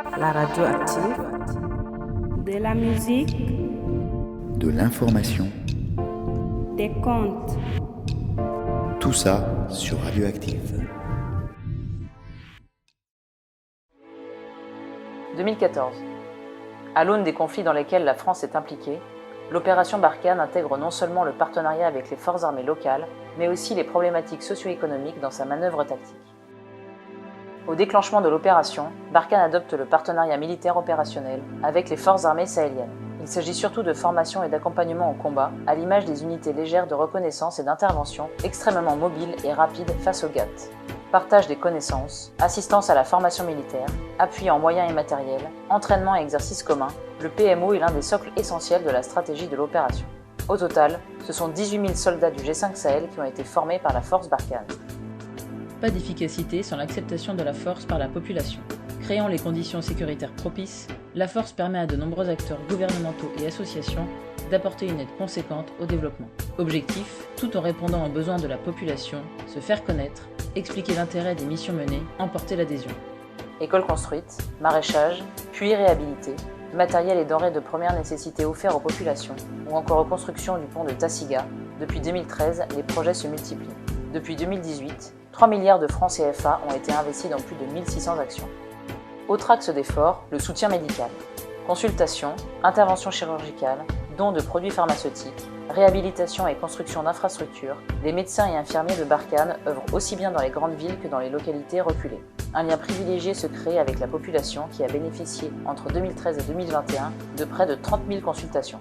La radio active. De la musique, de l'information, des contes. tout ça sur Radioactive. 2014. À l'aune des conflits dans lesquels la France est impliquée, l'opération Barkhane intègre non seulement le partenariat avec les forces armées locales, mais aussi les problématiques socio-économiques dans sa manœuvre tactique. Au déclenchement de l'opération, Barkhane adopte le partenariat militaire opérationnel avec les forces armées sahéliennes. Il s'agit surtout de formation et d'accompagnement au combat, à l'image des unités légères de reconnaissance et d'intervention extrêmement mobiles et rapides face aux GAT. Partage des connaissances, assistance à la formation militaire, appui en moyens et matériels, entraînement et exercices communs, le PMO est l'un des socles essentiels de la stratégie de l'opération. Au total, ce sont 18 000 soldats du G5 Sahel qui ont été formés par la force Barkhane. Pas d'efficacité sans l'acceptation de la force par la population. Créant les conditions sécuritaires propices, la force permet à de nombreux acteurs gouvernementaux et associations d'apporter une aide conséquente au développement. Objectif, tout en répondant aux besoins de la population, se faire connaître, expliquer l'intérêt des missions menées, emporter l'adhésion. Écoles construites, maraîchage, puits réhabilités, matériel et denrées de première nécessité offerts aux populations, ou encore reconstruction du pont de Tassiga, depuis 2013, les projets se multiplient. Depuis 2018, 3 milliards de francs CFA ont été investis dans plus de 1600 actions. Autre axe d'effort, le soutien médical. Consultation, intervention chirurgicale, dons de produits pharmaceutiques, réhabilitation et construction d'infrastructures, les médecins et infirmiers de Barkhane œuvrent aussi bien dans les grandes villes que dans les localités reculées. Un lien privilégié se crée avec la population qui a bénéficié entre 2013 et 2021 de près de 30 000 consultations.